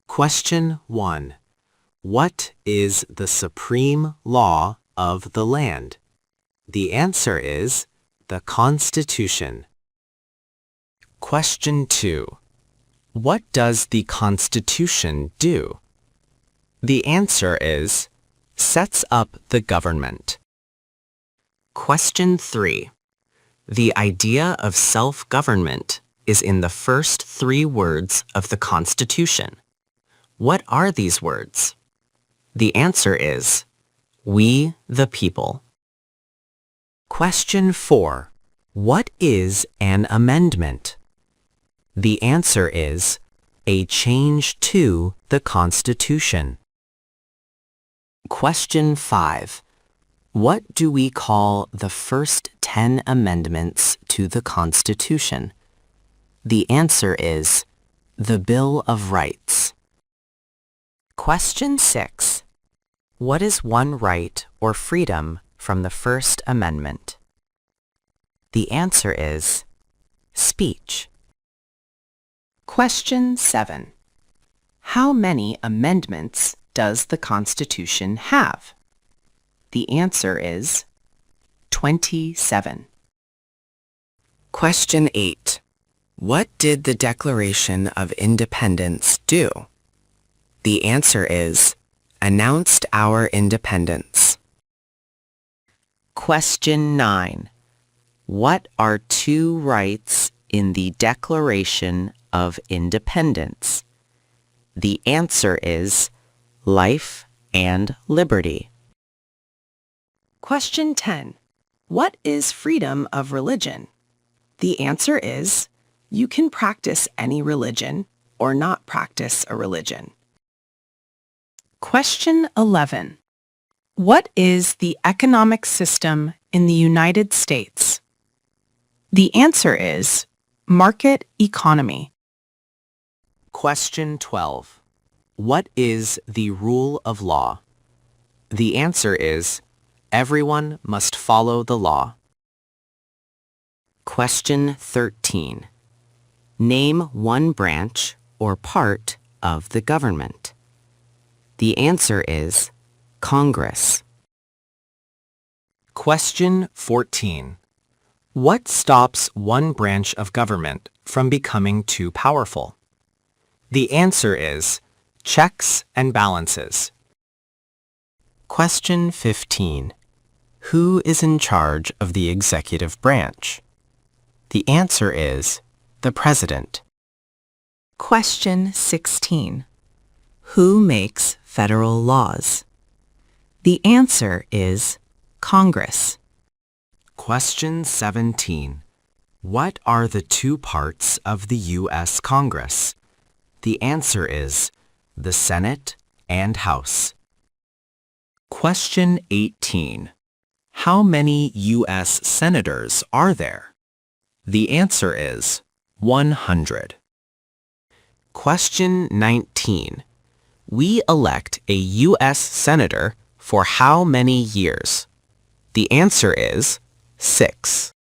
Question 1. What is the supreme law of the land? The answer is the Constitution. Question 2. What does the Constitution do? The answer is sets up the government. Question 3. The idea of self-government is in the first 3 words of the Constitution. What are these words? The answer is we the people. Question 4. What is an amendment? The answer is a change to the Constitution. Question 5. What do we call the first 10 amendments to the Constitution? The answer is the Bill of Rights. Question 6. What is one right or freedom from the First Amendment? The answer is speech. Question 7. How many amendments does the Constitution have? The answer is 27. Question 8. What did the Declaration of Independence do? The answer is announced our independence. Question 9. What are 2 rights in the Declaration of Independence? The answer is life and liberty. Question 10. What is freedom of religion? The answer is you can practice any religion or not practice a religion. Question 11. What is the economic system in the United States? The answer is market economy. Question 12. What is the rule of law? The answer is everyone must follow the law. Question 13. Name one branch or part of the government. The answer is Congress. Question 14. What stops one branch of government from becoming too powerful? The answer is checks and balances. Question 15. Who is in charge of the executive branch? The answer is the President. Question 16. Who makes federal laws? The answer is Congress. Question 17. What are the 2 parts of the U.S. Congress? The answer is the Senate and House. Question 18. How many U.S. senators are there? The answer is 100. Question 19. We elect a U.S. senator for how many years? The answer is 6.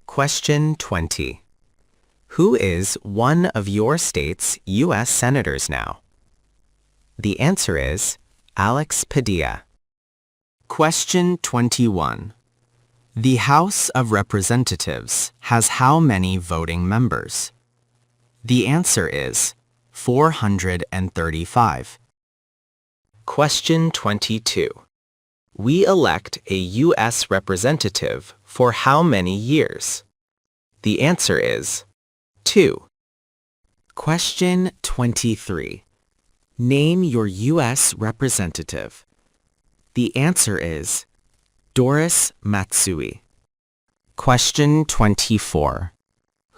Question 20. Who is one of your state's U.S. senators now? The answer is Alex Padilla. Question 21. The House of Representatives has how many voting members? The answer is 435. Question 22. We elect a U.S. representative for how many years? The answer is 2. Question 23. Name your U.S. representative. The answer is Doris Matsui. Question 24.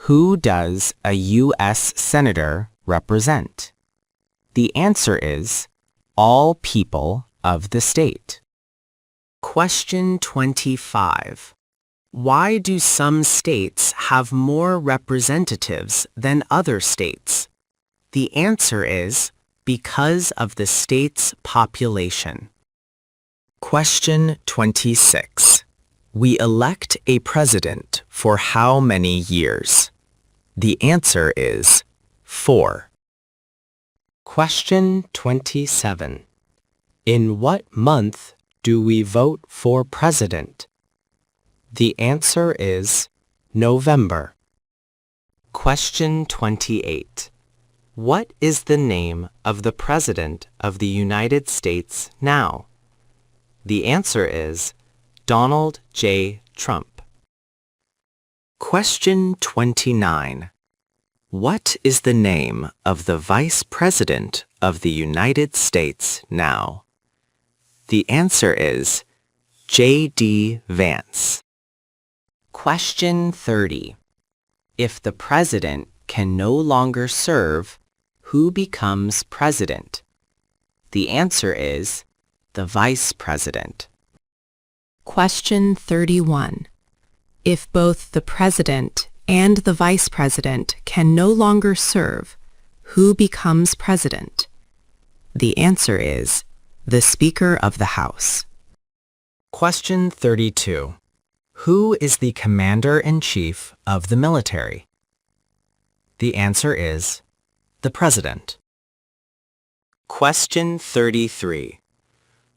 Who does a U.S. senator represent? The answer is all people of the state. Question 25. Why do some states have more representatives than other states? The answer is because of the state's population. Question 26. We elect a president for how many years? The answer is 4. Question 27. In what month do we vote for president? The answer is November. Question 28. What is the name of the President of the United States now? The answer is Donald J. Trump. Question 29. What is the name of the Vice President of the United States now? The answer is J.D. Vance. Question 30. If the President can no longer serve, who becomes President? The answer is the Vice President. Question 31. If both the President and the Vice President can no longer serve, who becomes President? The answer is the Speaker of the House. Question 32. Who is the Commander-in-Chief of the military? The answer is the President. Question 33.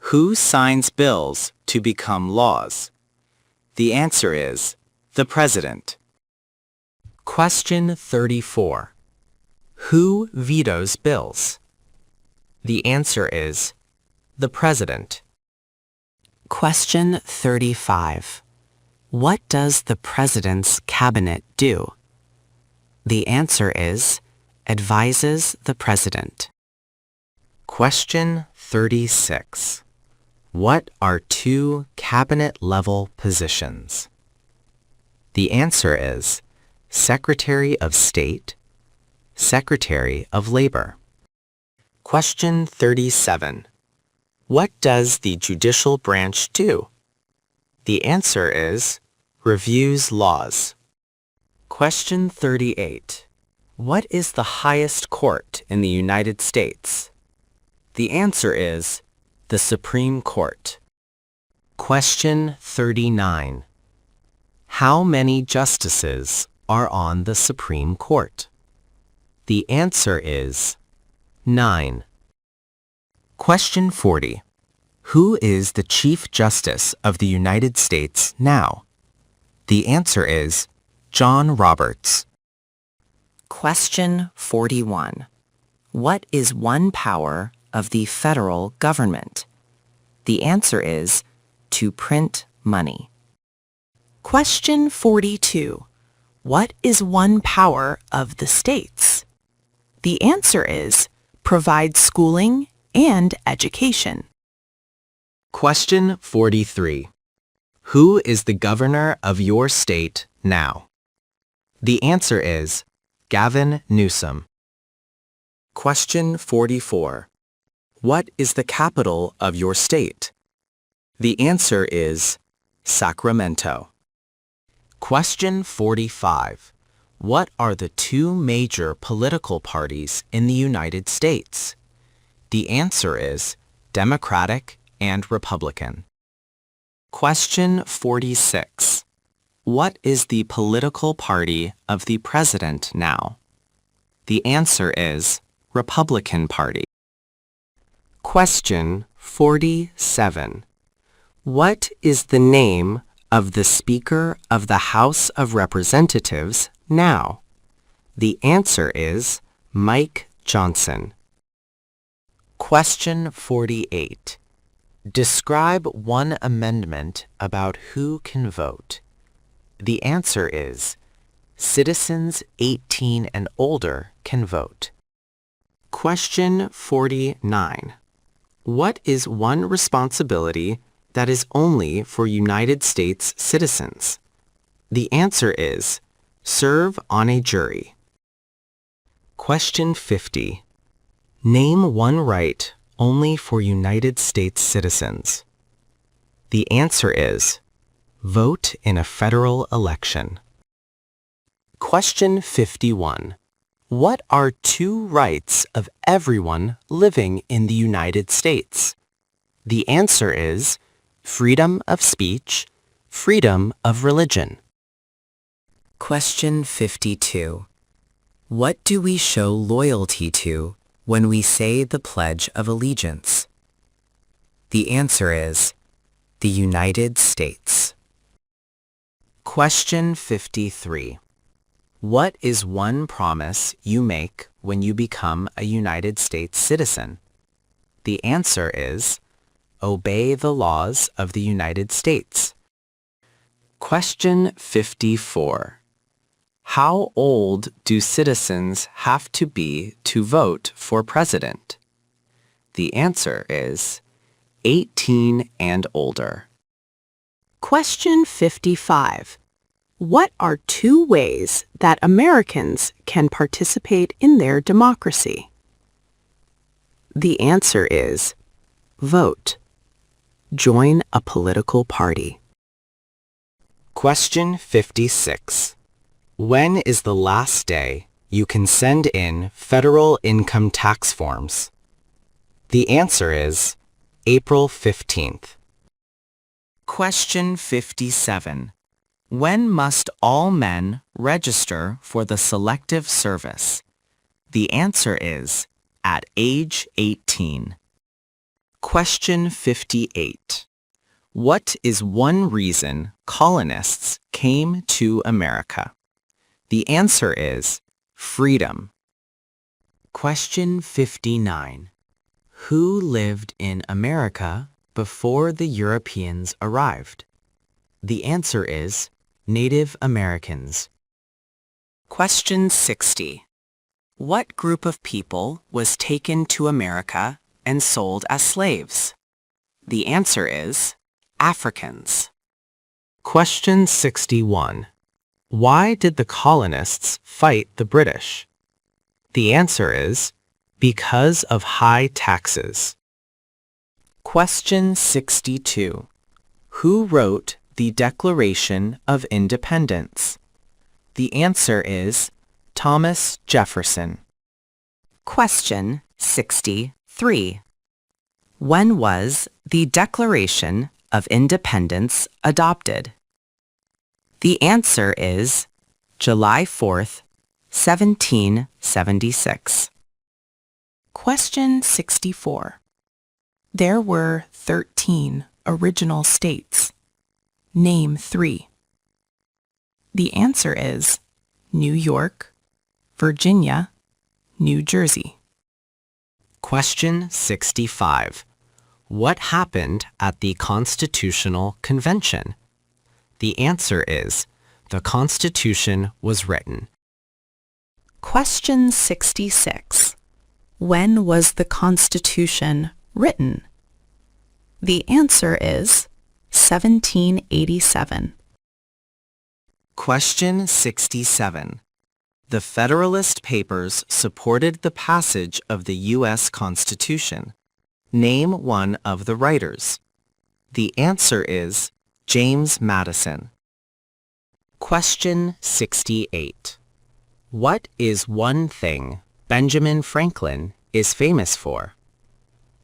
Who signs bills to become laws? The answer is the President. Question 34. Who vetoes bills? The answer is the President. Question 35. What does the President's Cabinet do? The answer is advises the President. Question 36. What are two Cabinet-level positions? The answer is Secretary of State, Secretary of Labor. Question 37. What does the judicial branch do? The answer is reviews laws. Question 38. What is the highest court in the United States? The answer is the Supreme Court. Question 39. How many justices are on the Supreme Court? The answer is 9. Question 40. Who is the Chief Justice of the United States now? The answer is John Roberts. Question 41. What is one power of the federal government? The answer is to print money. Question 42. What is one power of the states? The answer is provide schooling and education. Question 43. Who is the governor of your state now? The answer is Gavin Newsom. Question 44. What is the capital of your state? The answer is Sacramento. Question 45. What are the two major political parties in the United States? The answer is Democratic and Republican. Question 46. What is the political party of the president now? The answer is Republican Party. Question 47. What is the name of the Speaker of the House of Representatives now? The answer is Mike Johnson. Question 48. Describe one amendment about who can vote. The answer is citizens 18 and older can vote. Question 49. What is one responsibility that is only for United States citizens? The answer is serve on a jury. Question 50. Name one right only for United States citizens. The answer is vote in a federal election. Question 51. What are two rights of everyone living in the United States? The answer is freedom of speech, freedom of religion. Question 52. What do we show loyalty to when we say the Pledge of Allegiance? The answer is the United States. Question 53. What is one promise you make when you become a United States citizen? The answer is obey the laws of the United States. Question 54. How old do citizens have to be to vote for president? The answer is 18 and older. Question 55. What are 2 ways that Americans can participate in their democracy? The answer is vote. Join a political party. Question 56. When is the last day you can send in federal income tax forms? The answer is April 15th. Question 57. When must all men register for the Selective Service? The answer is at age 18. Question 58. What is one reason colonists came to America? The answer is freedom. Question 59. Who lived in America before the Europeans arrived? The answer is Native Americans. Question 60. What group of people was taken to America and sold as slaves? The answer is Africans. Question 61. Why did the colonists fight the British? The answer is because of high taxes. Question 62. Who wrote the Declaration of Independence? The answer is Thomas Jefferson. Question 63. When was the Declaration of Independence adopted? The answer is July 4th, 1776. Question 64. There were 13 original states. Name 3. The answer is New York, Virginia, New Jersey. Question 65. What happened at the Constitutional Convention? The answer is the Constitution was written. Question 66. When was the Constitution written? The answer is 1787. Question 67. The Federalist Papers supported the passage of the U.S. Constitution. Name one of the writers. The answer is James Madison. Question 68. What is one thing Benjamin Franklin is famous for?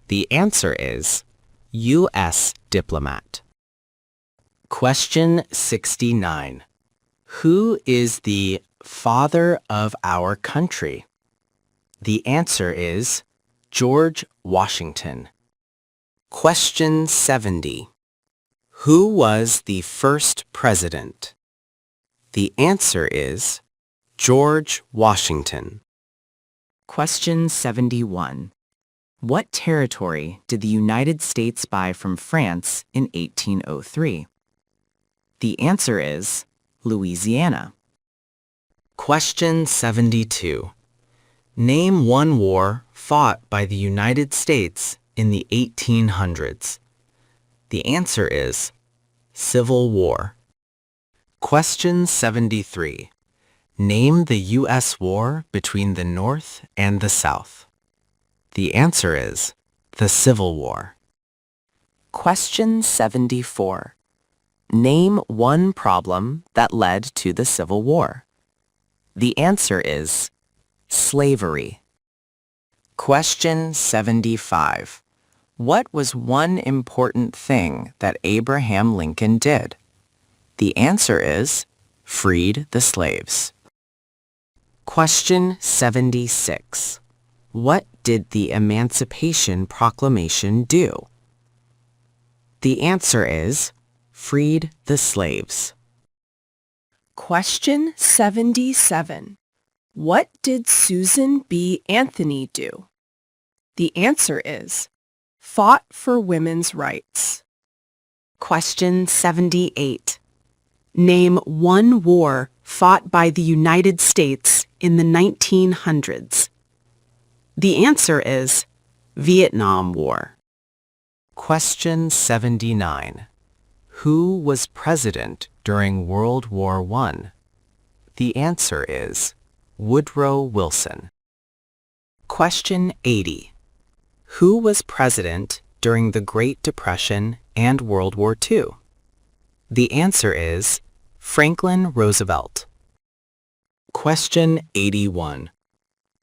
The answer is U.S. diplomat. Question 69. Who is the father of our country? The answer is George Washington. Question 70. Who was the first president? The answer is George Washington. Question 71. What territory did the United States buy from France in 1803? The answer is Louisiana. Question 72. Name one war fought by the United States in the 1800s. The answer is Civil War. Question 73. Name the U.S. war between the North and the South. The answer is the Civil War. Question 74. Name one problem that led to the Civil War. The answer is slavery. Question 75. What was one important thing that Abraham Lincoln did? The answer is freed the slaves. Question 76. What did the Emancipation Proclamation do? The answer is freed the slaves. Question 77. What did Susan B. Anthony do? The answer is fought for women's rights. Question 78. Name one war fought by the United States in the 1900s. The answer is Vietnam War. Question 79. Who was president during World War I? The answer is Woodrow Wilson. Question 80. Who was president during the Great Depression and World War II? The answer is Franklin Roosevelt. Question 81.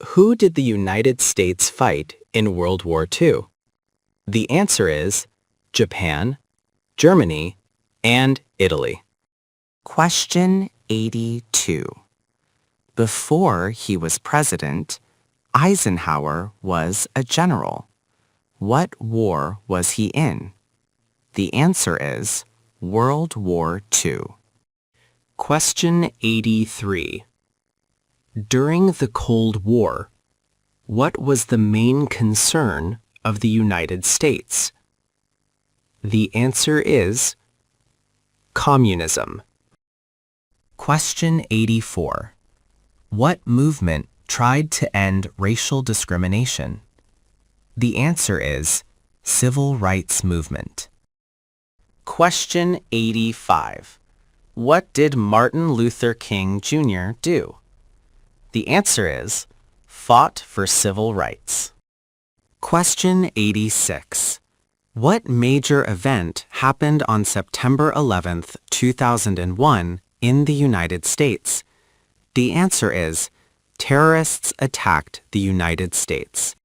Who did the United States fight in World War II? The answer is Japan, Germany, and Italy. Question 82. Before he was president, Eisenhower was a general. What war was he in? The answer is World War II. Question 83. During the Cold War, what was the main concern of the United States? The answer is communism. Question 84. What movement tried to end racial discrimination? The answer is Civil Rights Movement. Question 85. What did Martin Luther King Jr. do? The answer is fought for civil rights. Question 86. What major event happened on September 11th, 2001 in the United States? The answer is terrorists attacked the United States.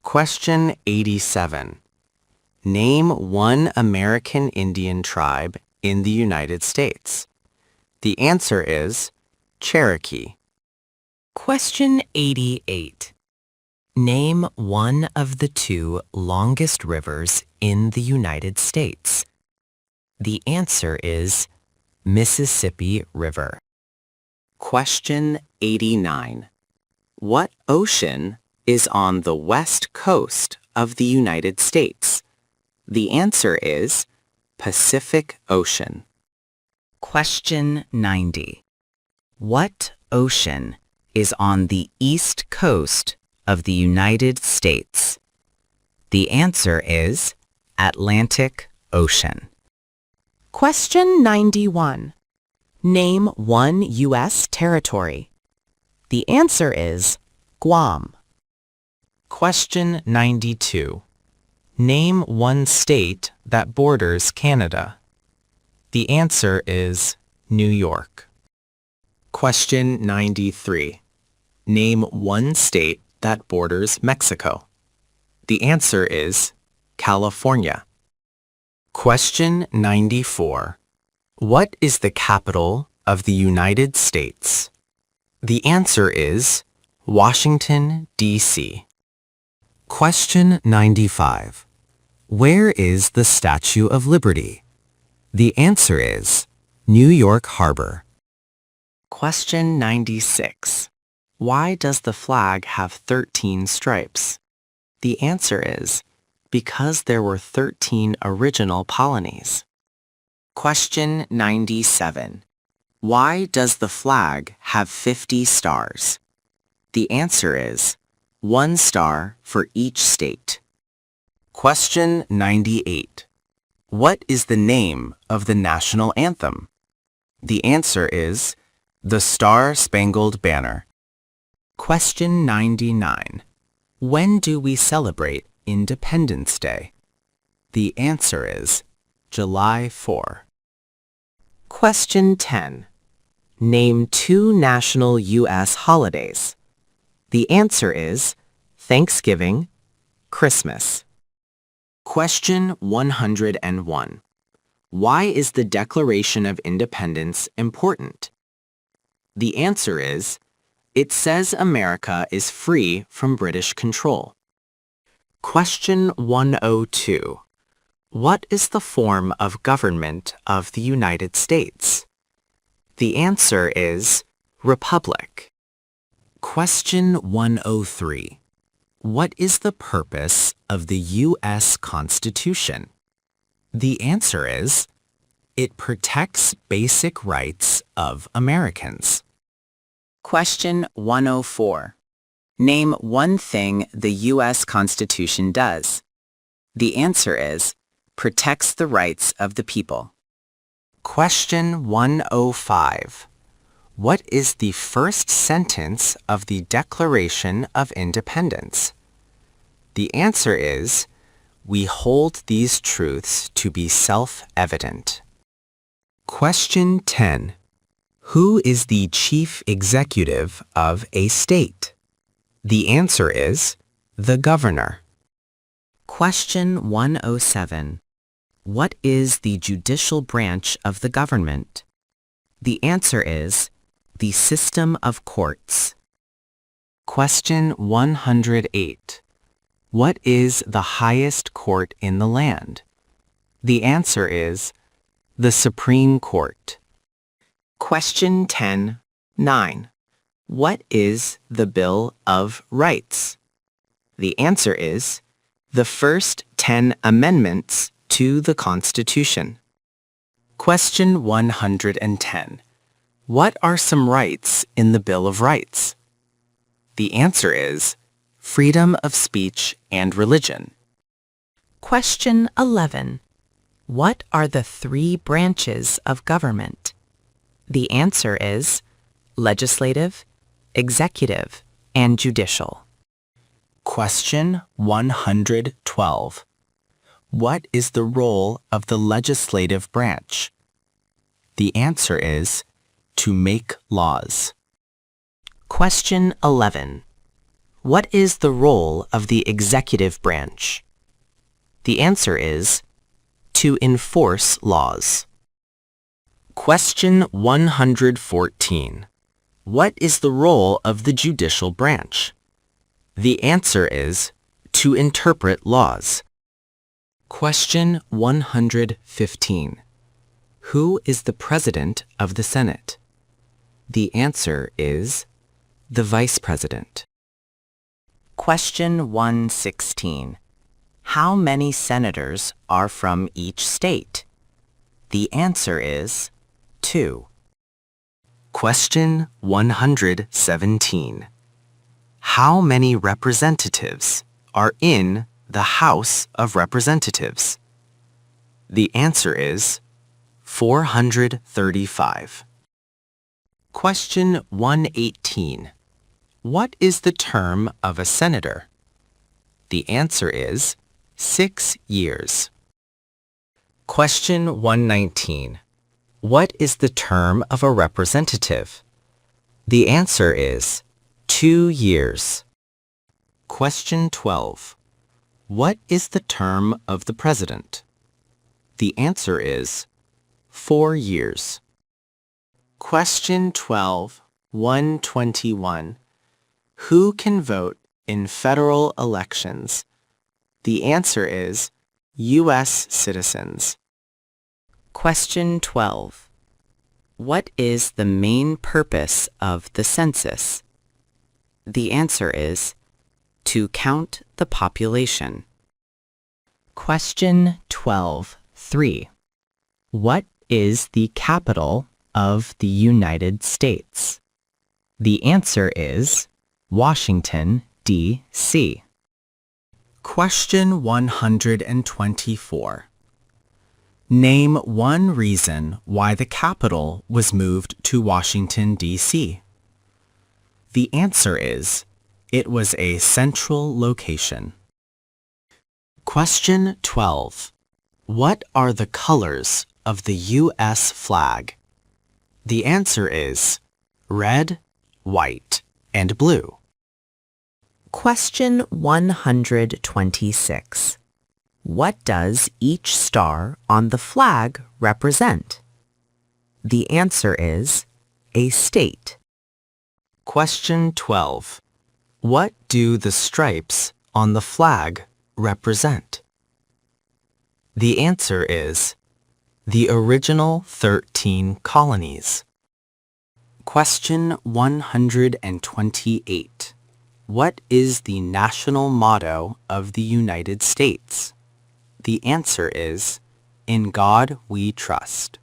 Question 87. Name one American Indian tribe in the United States. The answer is Cherokee. Question 88. Name one of the two longest rivers in the United States. The answer is Mississippi River. Question 89. What ocean is on the west coast of the United States? The answer is Pacific Ocean. Question 90. What ocean is on the east coast of the United States? The answer is Atlantic Ocean. Question 91. Name one U.S. territory. The answer is Guam. Question 92. Name one state that borders Canada. The answer is New York. Question 93. Name one state that borders Mexico. The answer is California. Question 94. What is the capital of the United States? The answer is Washington, D.C. Question 95. Where is the Statue of Liberty? The answer is New York Harbor. Question 96. Why does the flag have 13 stripes? The answer is because there were 13 original colonies. Question 97. Why does the flag have 50 stars? The answer is 1 star for each state. Question 98. What is the name of the national anthem? The answer is The Star-Spangled Banner. Question 99. When do we celebrate Independence Day? The answer is July 4. Question 10. Name 2 national U.S. holidays. The answer is Thanksgiving, Christmas. Question 101. Why is the Declaration of Independence important? The answer is It says America is free from British control. Question 102. What is the form of government of the United States? The answer is Republic. Question 103. What is the purpose of the U.S. Constitution? The answer is, it protects basic rights of Americans. Question 104. Name one thing the U.S. Constitution does. The answer is, protects the rights of the people. Question 105. What is the first sentence of the Declaration of Independence? The answer is, we hold these truths to be self-evident. Question 10. Who is the chief executive of a state? The answer is, the governor. Question 107. What is the judicial branch of the government? The answer is, the system of courts. Question 108. What is the highest court in the land? The answer is, the Supreme Court. Question 10.9. What is the Bill of Rights? The answer is, the first 10 amendments to the Constitution. Question 110. What are some rights in the Bill of Rights? The answer is, freedom of speech and religion. Question 11. What are the three branches of government? The answer is legislative, executive, and judicial. Question 112. What is the role of the legislative branch? The answer is, to make laws. Question 11. What is the role of the executive branch? The answer is, to enforce laws. Question 114. What is the role of the judicial branch? The answer is, to interpret laws. Question 115. Who is the President of the Senate? The answer is, the Vice President. Question 116. How many senators are from each state? The answer is, 2. Question 117. How many representatives are in the House of Representatives? The answer is, 435. Question 118. What is the term of a senator? The answer is, 6 years. Question 119. What is the term of a representative? The answer is, 2 years. Question 12. What is the term of the president? The answer is, 4 years. Question 12, 121. Who can vote in federal elections? The answer is, U.S. citizens. Question 12. What is the main purpose of the census? The answer is, to count the population. Question 12.3. What is the capital of the United States? The answer is Washington, D.C. Question 124. Name one reason why the capital was moved to Washington, D.C. The answer is, it was a central location. Question 12. What are the colors of the U.S. flag? The answer is red, white, and blue. Question 126. What does each star on the flag represent? The answer is a state. Question 12. What do the stripes on the flag represent? The answer is the original 13 colonies. Question 128. What is the national motto of the United States? The answer is, In God We Trust.